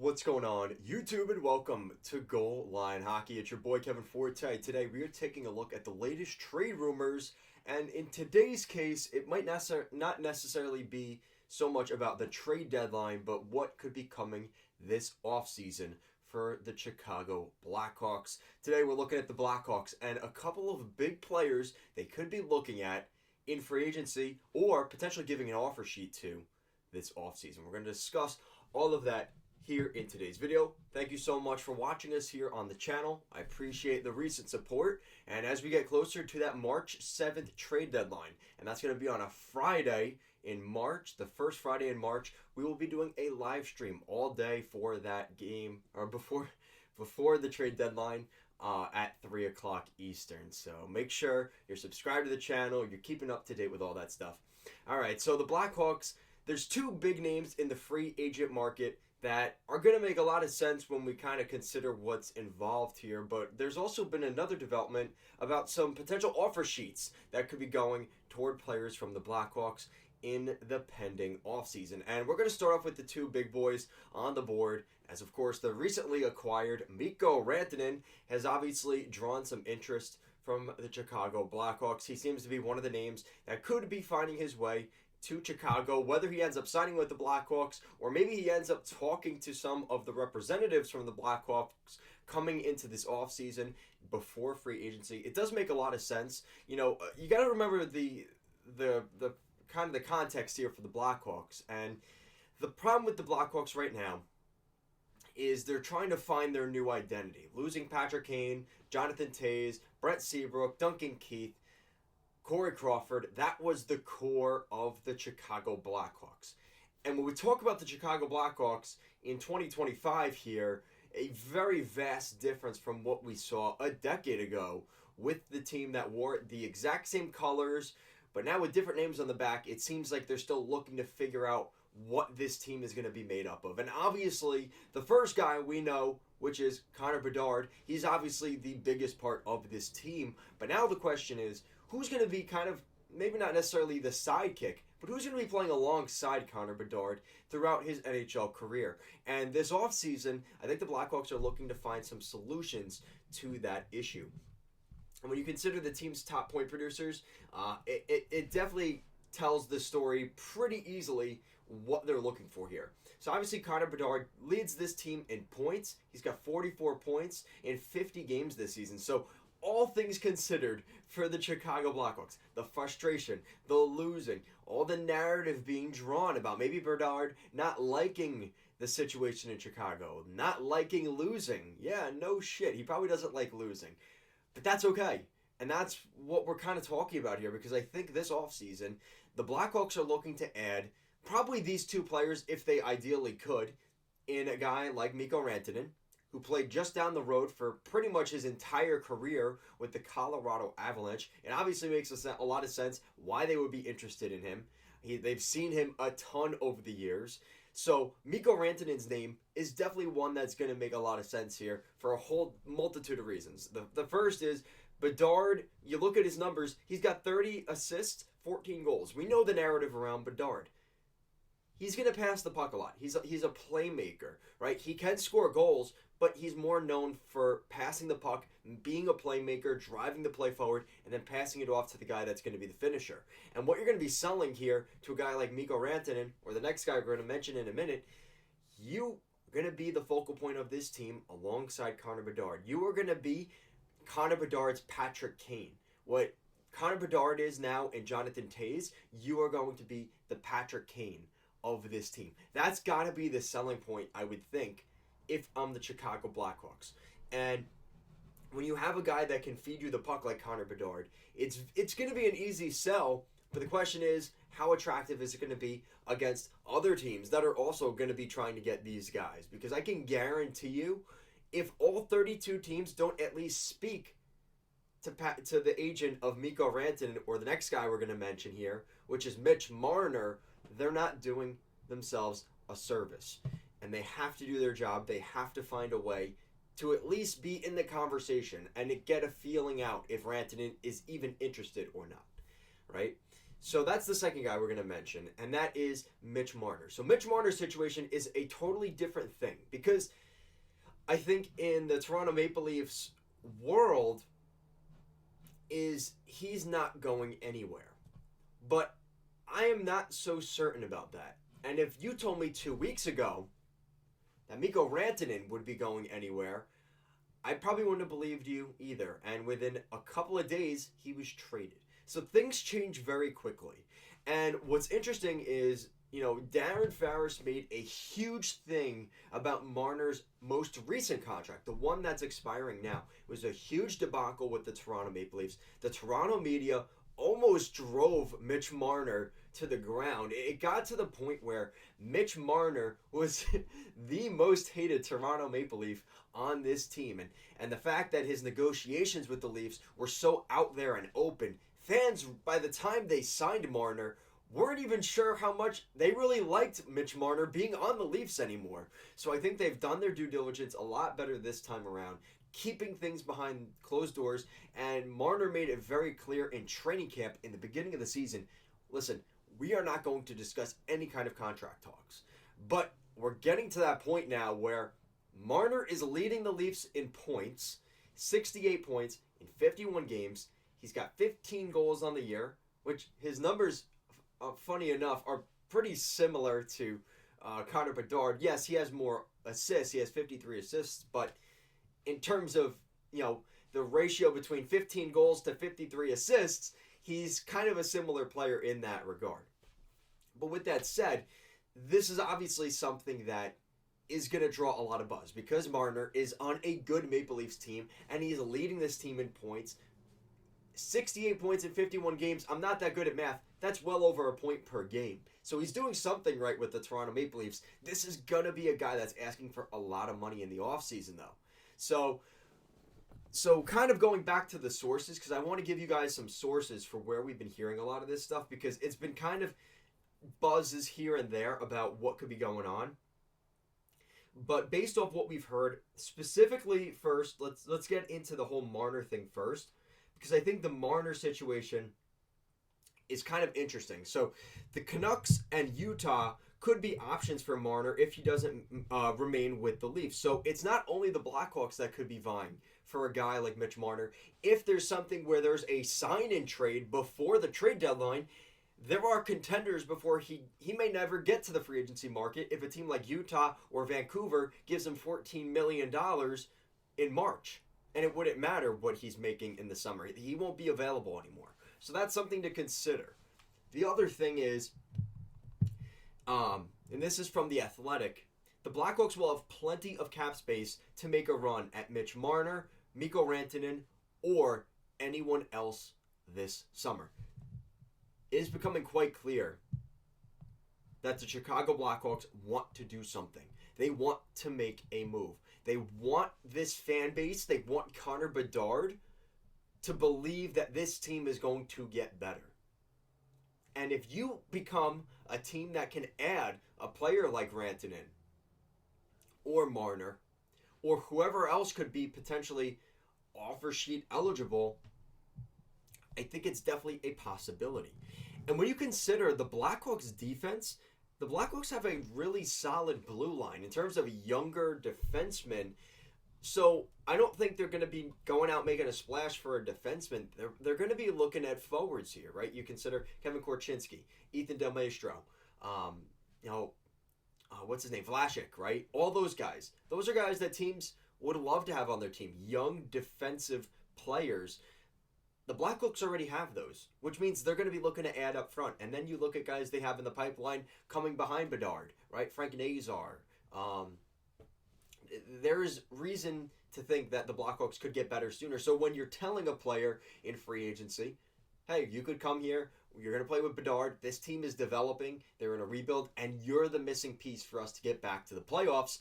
What's going on, YouTube, and welcome to Goal Line Hockey. It's your boy Kevin Forte. Today we are taking a look at the latest trade rumors, and in today's case, it might not necessarily be so much about the trade deadline, but what could be coming this offseason for the Chicago Blackhawks. Today we're looking at the Blackhawks and a couple of big players they could be looking at in free agency or potentially giving an offer sheet to this offseason. We're going to discuss all of that here in today's video. Thank you so much for watching us here on the channel. I appreciate the recent support. And as we get closer to that March 7th trade deadline, and that's going to be on a Friday in March, the first Friday in March, we will be doing a live stream all day for that game, or before the trade deadline at 3 o'clock Eastern. So make sure you're subscribed to the channel, you're keeping up to date with all that stuff. All right, so the Blackhawks, there's two big names in the free agent market that are going to make a lot of sense when we kind of consider what's involved here. But there's also been another development about some potential offer sheets that could be going toward players from the Blackhawks in the pending offseason. And we're going to start off with the two big boys on the board, as of course the recently acquired Mikko Rantanen has obviously drawn some interest from the Chicago Blackhawks. He seems to be one of the names that could be finding his way to Chicago, whether he ends up signing with the Blackhawks or maybe he ends up talking to some of the representatives from the Blackhawks coming into this offseason before free agency. It does make a lot of sense. You know, you got to remember the kind of the context here for the Blackhawks. And the problem with the Blackhawks right now is they're trying to find their new identity. Losing Patrick Kane, Jonathan Toews, Brent Seabrook, Duncan Keith, Corey Crawford, that was the core of the Chicago Blackhawks. And when we talk about the Chicago Blackhawks in 2025 here, a very vast difference from what we saw a decade ago with the team that wore the exact same colors, but now with different names on the back. It seems like they're still looking to figure out what this team is going to be made up of. And obviously, the first guy we know, which is Connor Bedard, he's obviously the biggest part of this team. But now the question is, who's going to be kind of, maybe not necessarily the sidekick, but who's going to be playing alongside Connor Bedard throughout his NHL career? And this offseason, I think the Blackhawks are looking to find some solutions to that issue. And when you consider the team's top point producers, it definitely tells the story pretty easily what they're looking for here. So obviously Connor Bedard leads this team in points. He's got 44 points in 50 games this season. So all things considered for the Chicago Blackhawks, the frustration, the losing, all the narrative being drawn about maybe Bedard not liking the situation in Chicago, not liking losing. Yeah, no shit. He probably doesn't like losing. But that's okay. And that's what we're kind of talking about here, because I think this offseason, the Blackhawks are looking to add probably these two players, if they ideally could, in a guy like Mikko Rantanen, who played just down the road for pretty much his entire career with the Colorado Avalanche. It obviously makes a lot of sense why they would be interested in him. They've seen him a ton over the years. So Mikko Rantanen's name is definitely one that's going to make a lot of sense here for a whole multitude of reasons. The first is Bedard. You look at his numbers, he's got 30 assists, 14 goals. We know the narrative around Bedard. He's going to pass the puck a lot. He's a playmaker, right? He can score goals, but he's more known for passing the puck, being a playmaker, driving the play forward, and then passing it off to the guy that's going to be the finisher. And what you're going to be selling here to a guy like Mikko Rantanen, or the next guy we're going to mention in a minute, you are going to be the focal point of this team alongside Connor Bedard. You are going to be Connor Bedard's Patrick Kane. What Connor Bedard is now in Jonathan Toews, you are going to be the Patrick Kane of this team. That's got to be the selling point, I would think, if I'm the Chicago Blackhawks. And when you have a guy that can feed you the puck like Connor Bedard, it's going to be an easy sell, but the question is, how attractive is it going to be against other teams that are also going to be trying to get these guys? Because I can guarantee you, if all 32 teams don't at least speak to the agent of Mikko Rantanen, or the next guy we're going to mention here, which is Mitch Marner, they're not doing themselves a service. And they have to do their job. They have to find a way to at least be in the conversation and get a feeling out if Rantanen is even interested or not, right? So that's the second guy we're going to mention, and that is Mitch Marner. So Mitch Marner's situation is a totally different thing because I think in the Toronto Maple Leafs world is he's not going anywhere. But I am not so certain about that. And if you told me 2 weeks ago that Mikko Rantanen would be going anywhere, I probably wouldn't have believed you either. And within a couple of days, he was traded. So things change very quickly. And what's interesting is, Darren Farris made a huge thing about Marner's most recent contract, the one that's expiring now. It was a huge debacle with the Toronto Maple Leafs. The Toronto media almost drove Mitch Marner to the ground. It got to the point where Mitch Marner was the most hated Toronto Maple Leaf on this team. And the fact that his negotiations with the Leafs were so out there and open, fans, by the time they signed Marner, weren't even sure how much they really liked Mitch Marner being on the Leafs anymore. So I think they've done their due diligence a lot better this time around, keeping things behind closed doors. And Marner made it very clear in training camp in the beginning of the season, listen, we are not going to discuss any kind of contract talks. But we're getting to that point now where Marner is leading the Leafs in points, 68 points in 51 games. He's got 15 goals on the year, which his numbers, funny enough, are pretty similar to Connor Bedard. Yes, he has more assists. He has 53 assists, but in terms of, the ratio between 15 goals to 53 assists, he's kind of a similar player in that regard. But with that said, this is obviously something that is going to draw a lot of buzz because Marner is on a good Maple Leafs team and he's leading this team in points. 68 points in 51 games. I'm not that good at math. That's well over a point per game. So he's doing something right with the Toronto Maple Leafs. This is going to be a guy that's asking for a lot of money in the offseason, though. So kind of going back to the sources, because I want to give you guys some sources for where we've been hearing a lot of this stuff, because it's been kind of buzzes here and there about what could be going on. But based off what we've heard, specifically first, let's get into the whole Marner thing first, because I think the Marner situation is kind of interesting. So the Canucks and Utah could be options for Marner if he doesn't remain with the Leafs. So it's not only the Blackhawks that could be vying for a guy like Mitch Marner. If there's something where there's a sign-in trade before the trade deadline, there are contenders before he may never get to the free agency market if a team like Utah or Vancouver gives him $14 million in March. And it wouldn't matter what he's making in the summer. He won't be available anymore. So that's something to consider. The other thing is, and this is from The Athletic, the Blackhawks will have plenty of cap space to make a run at Mitch Marner, Mikko Rantanen, or anyone else this summer. It is becoming quite clear that the Chicago Blackhawks want to do something. They want to make a move. They want this fan base, they want Connor Bedard to believe that this team is going to get better. And if you become a team that can add a player like Rantanen or Marner or whoever else could be potentially offer sheet eligible, I think it's definitely a possibility. And when you consider the Blackhawks defense, the Blackhawks have a really solid blue line in terms of younger defensemen. So I don't think they're going to be going out making a splash for a defenseman. They're going to be looking at forwards here, right? You consider Kevin Korchinski, Ethan Del Maestro, what's his name, Vlasic, right? All those guys. Those are guys that teams would love to have on their team. Young defensive players. The Blackhawks already have those, which means they're going to be looking to add up front. And then you look at guys they have in the pipeline coming behind Bedard, right? Frank Nazar. There's reason to think that the Blackhawks could get better sooner. So when you're telling a player in free agency, hey, you could come here, you're going to play with Bedard, this team is developing, they're in a rebuild, and you're the missing piece for us to get back to the playoffs,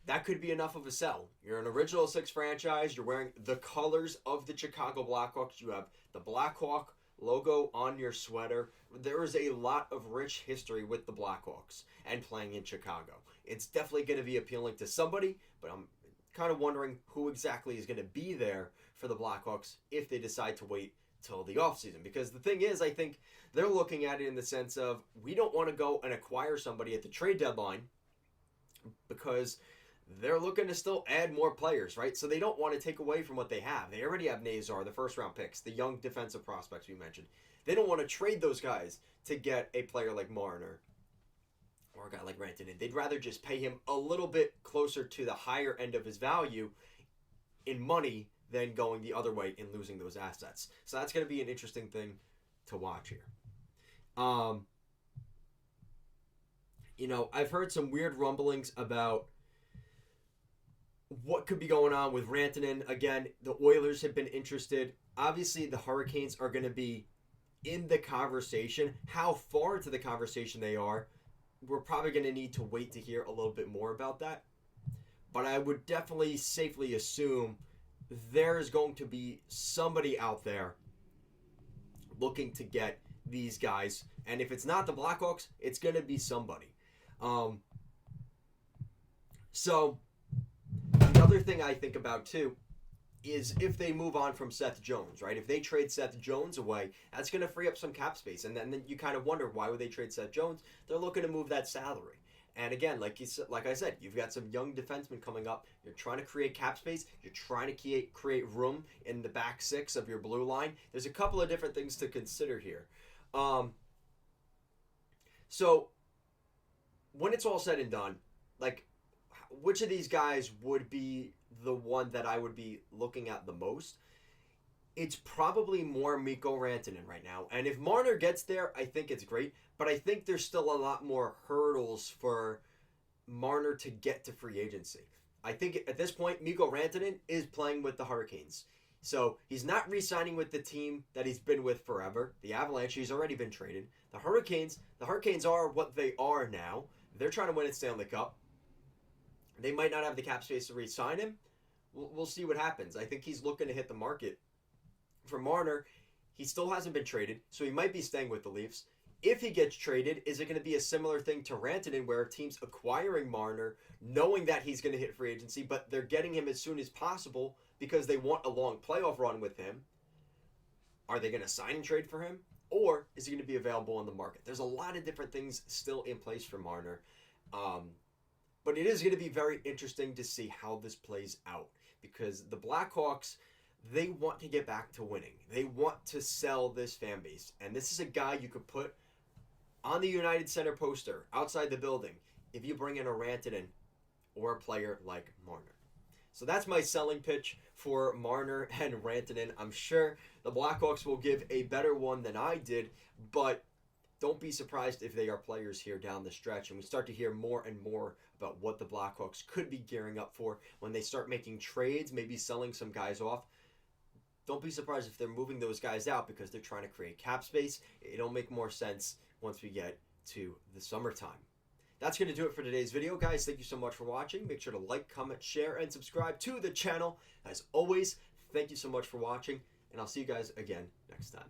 that could be enough of a sell. You're an Original Six franchise, you're wearing the colors of the Chicago Blackhawks, you have the Blackhawk logo on your sweater. There is a lot of rich history with the Blackhawks and playing in Chicago. It's definitely going to be appealing to somebody, but I'm kind of wondering who exactly is going to be there for the Blackhawks if they decide to wait till the offseason. Because the thing is, I think they're looking at it in the sense of, we don't want to go and acquire somebody at the trade deadline because they're looking to still add more players, right? So they don't want to take away from what they have. They already have Nazar, the first round picks, the young defensive prospects we mentioned. They don't want to trade those guys to get a player like Marner or a guy like Rantanen. They'd rather just pay him a little bit closer to the higher end of his value in money than going the other way and losing those assets. So that's going to be an interesting thing to watch here. I've heard some weird rumblings about what could be going on with Rantanen. Again, the Oilers have been interested. Obviously, the Hurricanes are going to be in the conversation. How far into the conversation they are, we're probably going to need to wait to hear a little bit more about that. But I would definitely safely assume there is going to be somebody out there looking to get these guys. And if it's not the Blackhawks, it's going to be somebody. So another thing I think about too is if they move on from Seth Jones, right? If they trade Seth Jones away, that's going to free up some cap space. And then you kind of wonder, why would they trade Seth Jones? They're looking to move that salary. And again, like I said, you've got some young defensemen coming up. You're trying to create cap space. You're trying to create room in the back six of your blue line. There's a couple of different things to consider here. So when it's all said and done, like, which of these guys would be the one that I would be looking at the most? It's probably more Mikko Rantanen right now. And if Marner gets there, I think it's great. But I think there's still a lot more hurdles for Marner to get to free agency. I think at this point, Mikko Rantanen is playing with the Hurricanes. So he's not re-signing with the team that he's been with forever. The Avalanche, he's already been traded. The Hurricanes are what they are now. They're trying to win a Stanley Cup. They might not have the cap space to re-sign him. We'll see what happens. I think he's looking to hit the market. For Marner, he still hasn't been traded, so he might be staying with the Leafs. If he gets traded, is it going to be a similar thing to Rantanen, where teams acquiring Marner, knowing that he's going to hit free agency, but they're getting him as soon as possible because they want a long playoff run with him? Are they going to sign and trade for him? Or is he going to be available on the market? There's a lot of different things still in place for Marner. But it is going to be very interesting to see how this plays out, because the Blackhawks, they want to get back to winning. They want to sell this fan base. And this is a guy you could put on the United Center poster outside the building if you bring in a Rantanen or a player like Marner. So that's my selling pitch for Marner and Rantanen. I'm sure the Blackhawks will give a better one than I did, but don't be surprised if they are players here down the stretch, and we start to hear more and more about what the Blackhawks could be gearing up for when they start making trades, maybe selling some guys off. Don't be surprised if they're moving those guys out because they're trying to create cap space. It'll make more sense once we get to the summertime. That's going to do it for today's video, guys. Thank you so much for watching. Make sure to like, comment, share, and subscribe to the channel. As always, thank you so much for watching, and I'll see you guys again next time.